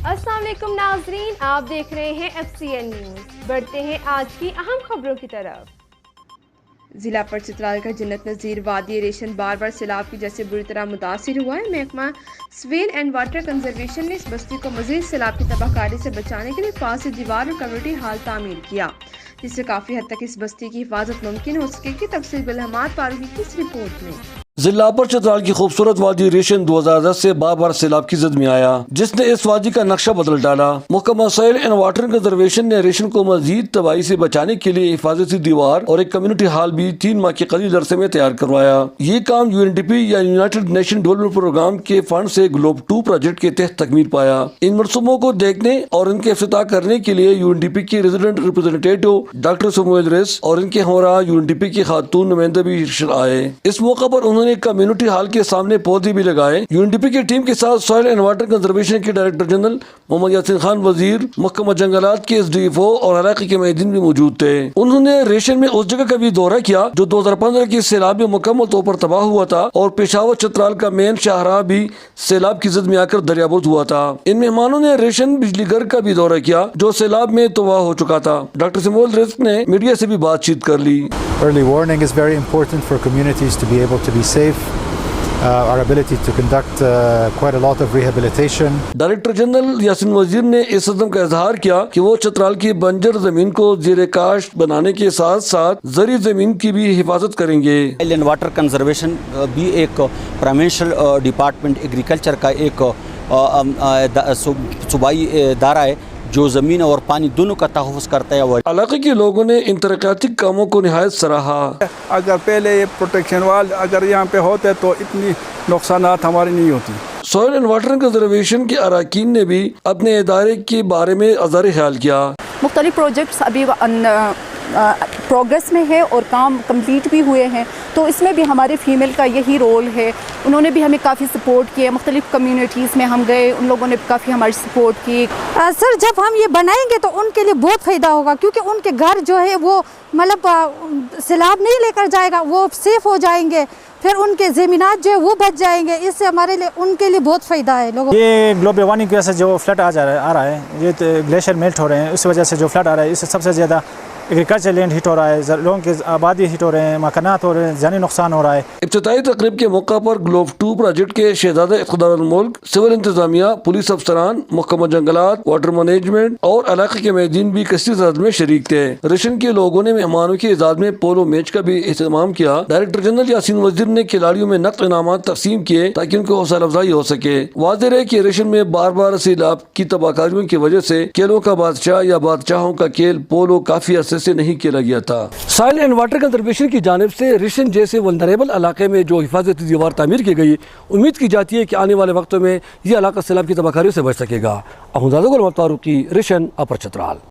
अस्सलाम वालेकुम नाजरीन, आप देख रहे हैं FCN न्यूज़। बढ़ते हैं आज की अहम खबरों की तरफ। जिला पर चित्राल का जन्नत नज़ीर वादी रेशन बार बार सैलाब की जैसे बुरी तरह मुतासिर हुआ है। महकमा स्वेल एंड वाटर कंजर्वेशन ने इस बस्ती को मज़ीद सैलाब की तबाहकारी से बचाने के लिए फांसी दीवार और कम्युनिटी हॉल तामीर किया, जिससे काफ़ी हद तक इस बस्ती की हिफाजत मुमकिन हो सकेगी। तफसील बिलहमात पारूकी की इस रिपोर्ट में। जिला पर चित्राल की खूबसूरत वादी रेशन 2010 से बार बार सैलाब की जद में आया, जिसने इस वादी का नक्शा बदल डाला। महकमा सोइल एंड वाटर कंजर्वेशन ने रेशन को मजीद तबाही से बचाने के लिए हिफाजती दीवार और एक कम्युनिटी हॉल भी 3 माह के करीब अरसे में तैयार करवाया। ये काम UNDP या यूनाइटेड नेशन डेवलपमेंट प्रोग्राम के फंड से ग्लोब 2 प्रोजेक्ट के तहत तकमील पाया। इन मनसूबों को देखने और इनके इफ्तिताह करने के लिए UNDP के रेजिडेंट रिप्रेजेंटेटिव डॉक्टर समूएल रेस और इनके हमरा UNDP की खातून नुमाइंदे भी आए। इस मौका पर उन्होंने कम्युनिटी हॉल के सामने पौधे भी लगाए। UNDP की टीम के साथ सॉइल एंड वाटर कंजर्वेशन के डायरेक्टर जनरल मोहम्मद यासीन खान वजीर, महकमा जंगलात के SDFO और इलाके के मुहिद्दीन भी मौजूद थे। उन्होंने रेशन में उस जगह का भी दौरा किया जो 2015 की सैलाब में मुकम्मल तौर पर तबाह हुआ था, और पेशावर चित्राल का मेन शाहराह भी सैलाब की जद में आकर दरियाबुर्द हुआ था। इन मेहमानों ने रेशन बिजली घर का भी दौरा किया जो सैलाब में तबाह हो चुका था। डॉक्टर समूएल रेस ने मीडिया से भी बातचीत कर ली। Early warning is very important for communities to be able to be safe. Our ability to conduct quite a lot of rehabilitation. Director general Yasin वजीर ने इस अज़म का इजहार किया कि वो चित्राल की बंजर जमीन को ज़ेरे काश्त बनाने के साथ साथ जरी जमीन की भी हिफाजत करेंगे। एंड वाटर कंजर्वेशन भी एक प्रोविंशियल डिपार्टमेंट एग्रीकल्चर का एक सूबाई इदारा है जो ज़मीन और पानी दोनों का तहफ़्फ़ुज़ करता है। इलाके के लोगों ने इन तरक्याती कामों को निहायत सराहा। अगर पहले ये प्रोटेक्शन वाल अगर यहाँ पे होते तो इतनी नुकसानात हमारी नहीं होती। सॉइल एंड वाटर कंजर्वेशन के अरकान ने भी अपने इदारे के बारे में अज़हार ख्याल किया। मुख्तलिफ प्रोजेक्ट्स अभी प्रोग्रेस में है और काम कंप्लीट भी हुए हैं, तो इसमें भी हमारे फीमेल का यही रोल है। उन्होंने भी हमें काफ़ी सपोर्ट किया। मुख्तलिफ कम्युनिटीज़ में हम गए, उन लोगों ने काफ़ी हमारी सपोर्ट की। सर जब हम ये बनाएंगे तो उनके लिए बहुत फ़ायदा होगा, क्योंकि उनके घर जो है वो मतलब सैलाब नहीं लेकर जाएगा, वो सेफ हो जाएंगे, फिर उनके ज़मीनात जो है वो बच जाएंगे। इससे हमारे लिए उनके लिए बहुत फ़ायदा है लोगों। ये ग्लोबल वार्मिंग की वजह से जो फ्लड आ रहा है, ये ग्लेशियर मेल्ट हो रहे हैं, उस वजह से जो फ्लड आ रहा है इससे सबसे ज़्यादा एग्रीकल्चर लैंड हिट हो रहा है, लोगों की आबादी हिट हो रहे हैं, मकानात हो रहे हैं, जानी नुकसान हो रहा है। इब्तिदाई तकरीब के मौका पर ग्लोब 2 प्रोजेक्ट के शहजादा इक़्तिदारुल मुल्क, सिविल इंतजामिया, पुलिस अफसरान, महकमा जंगलात, वाटर मैनेजमेंट और इलाके के मुहिद्दीन भी कसीर तादाद में शरीक थे। रेशन के लोगों ने मेहमानों की इजाज़त में पोलो मैच का भी एहतमाम किया। डायरेक्टर जनरल यासीन वजीर ने खिलाड़ियों में नक़द इनामात तकसीम किए ताकि उनको हौसला अफजाई हो सके। वाज़ेह है कि रेशन में बार बार सैलाब की तबाहकारियों की वजह से खेलों का बादशाह या बादशाहों का खेल पोलो काफी अरसे से नहीं खेला गया था। सॉइल एंड वाटर कंजर्वेशन की जानिब से रेशन जैसे वल्नरेबल इलाके में जो हिफाजती दीवार तामीर की गई, उम्मीद की जाती है कि आने वाले वक्तों में यह इलाका सैलाब की तबाहकारियों से बच सकेगा। अहमद फारूकी, रेशन, अपर चित्राल।